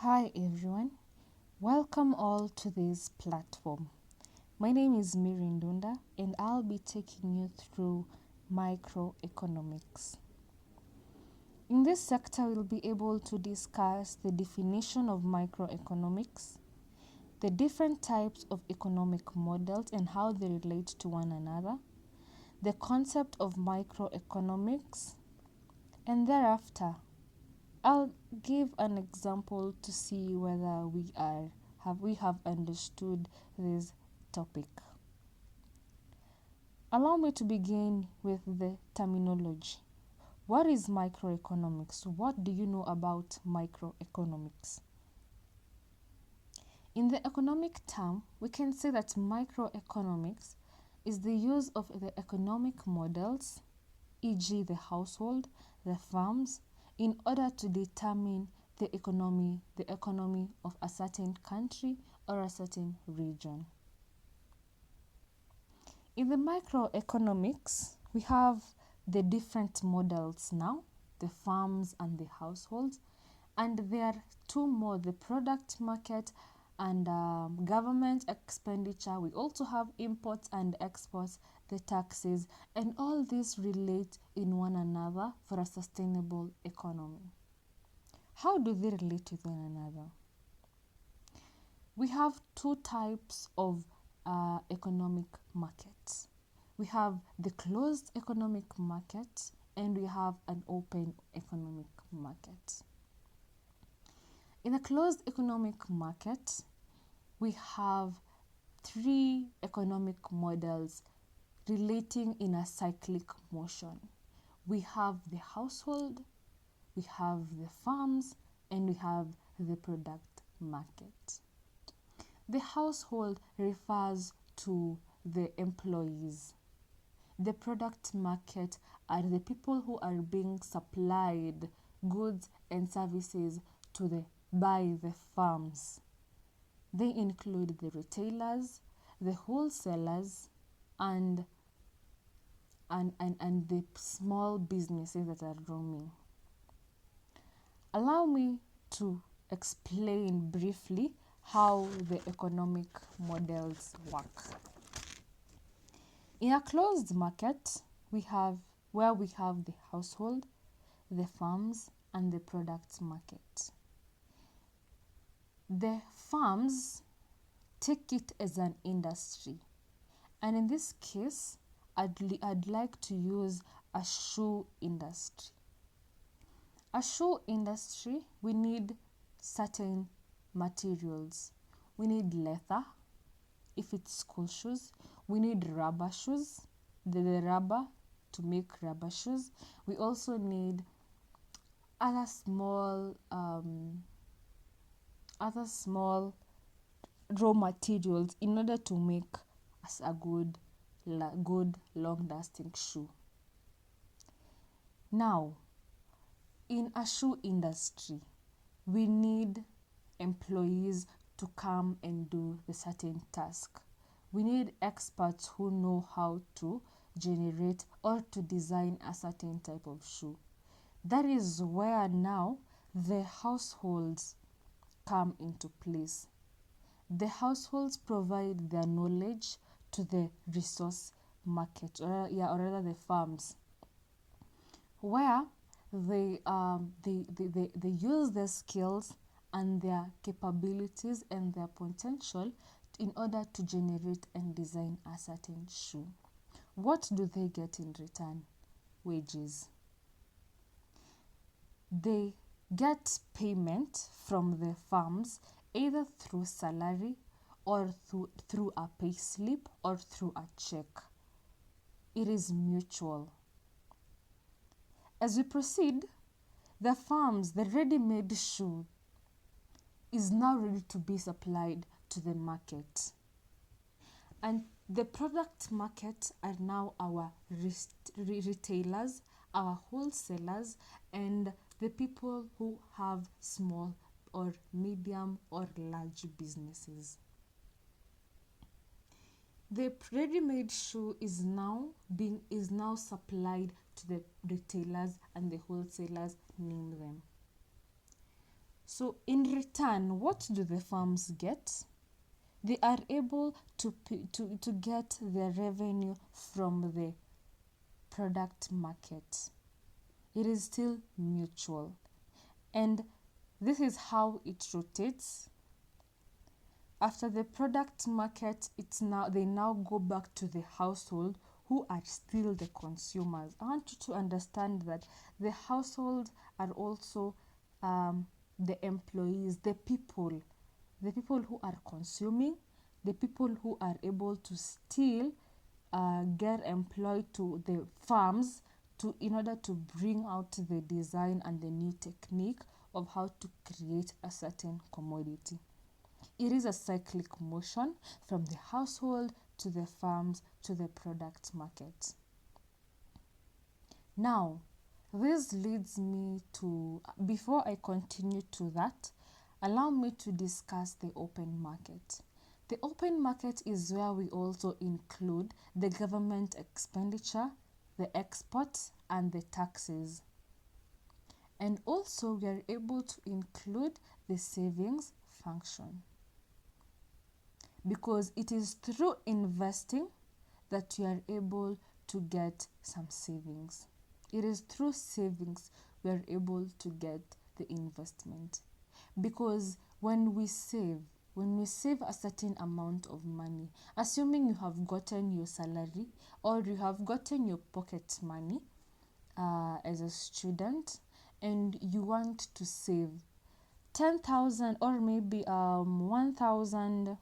Hi everyone, welcome all to this platform. My name is Ndunda and I'll be taking you through microeconomics. In this sector, we'll be able to discuss the definition of microeconomics, the different types of economic models and how they relate to one another, the concept of microeconomics, and thereafter I'll give an example to see whether we have understood this topic. Allow me to begin with the terminology. What is microeconomics? What do you know about microeconomics? In the economic term, we can say that microeconomics is the use of the economic models, e.g. the household, the farms, in order to determine the economy of a certain country or a certain region. In the microeconomics, we have the different models now, the farms and the households, and there are two more, the product market and government expenditure. We also have imports and exports, the taxes, and all these relate in one another for a sustainable economy. How do they relate with one another? We have two types of economic markets. We have the closed economic market and we have an open economic market. In a closed economic market, we have three economic models relating in a cyclic motion. We have the household, we have the farms, and we have the product market. The household refers to the employees. The product market are the people who are being supplied goods and services by the farms. They include the retailers, the wholesalers, and the small businesses that are roaming. Allow me to explain briefly how the economic models work. In a closed market, we have the household, the farms, and the product market. The farms take it as an industry, and in this case, I'd like to use a shoe industry. A shoe industry, we need certain materials. We need leather, if it's school shoes. We need rubber shoes, the rubber to make rubber shoes. We also need other small raw materials in order to make us a good long-lasting shoe. Now, in a shoe industry, we need employees to come and do the certain task. We need experts who know how to generate or to design a certain type of shoe. That is where now the households come into place. The households provide their knowledge to the resource market, or rather the farms, where they use their skills and their capabilities and their potential in order to generate and design a certain shoe. What do they get in return? Wages. They get payment from the farms either through salary or through a pay slip or through a check. It is mutual. As we proceed, the farms, the ready-made shoe is now ready to be supplied to the market. And the product market are now our retailers, our wholesalers, and the people who have small or medium or large businesses. The ready-made shoe is now supplied to the retailers and the wholesalers, name them. So in return, what do the farms get? They are able to get their revenue from the product market. It is still mutual. And this is how it rotates. After the product market, they now go back to the household, who are still the consumers. I want you to understand that the household are also the employees, the people who are consuming, the people who are able to still get employed to the farms in order to bring out the design and the new technique of how to create a certain commodity. It is a cyclic motion from the household to the farms to the product market. Now, this leads me to, before I continue to that, allow me to discuss the open market. The open market is where we also include the government expenditure, the exports, and the taxes. And also, we are able to include the savings function, because it is through investing that you are able to get some savings. It is through savings we are able to get the investment. Because when we save a certain amount of money, assuming you have gotten your salary or you have gotten your pocket money as a student, and you want to save 10,000 or maybe 1,000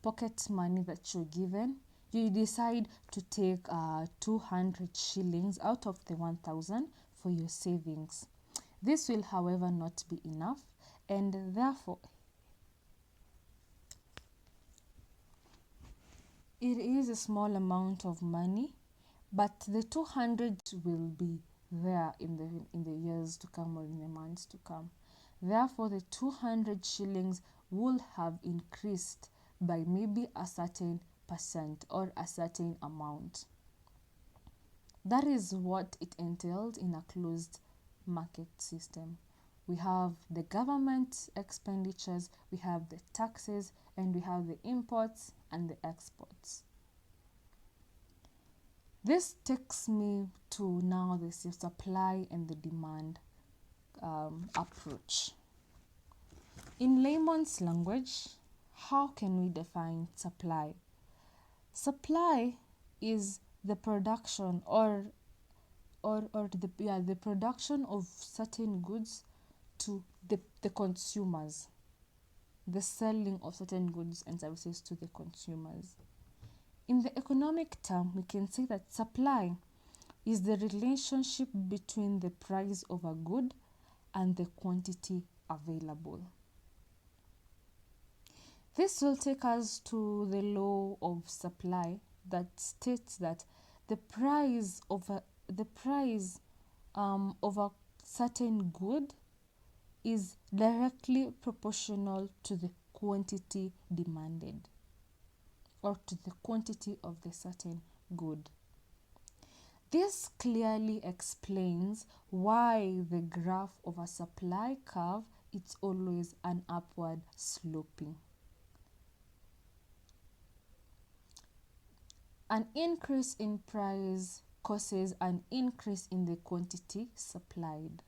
pocket money that you're given, you decide to take 200 shillings out of the 1,000 for your savings. This will, however, not be enough, and therefore it is a small amount of money, but the 200 will be there in the years to come or in the months to come. Therefore, the 200 shillings will have increased by maybe a certain percent or a certain amount. That is what it entailed in a closed market system. We have the government expenditures, we have the taxes, and we have the imports and the exports. This takes me to now the supply and the demand approach. In layman's language, how can we define supply? Supply is the production the production of certain goods to the consumers, the selling of certain goods and services to the consumers. In the economic term, we can say that supply is the relationship between the price of a good and the quantity available. This will take us to the law of supply that states that the price of a certain good is directly proportional to the quantity demanded, or to the quantity of the certain good. This clearly explains why the graph of a supply curve is always an upward sloping. An increase in price causes an increase in the quantity supplied.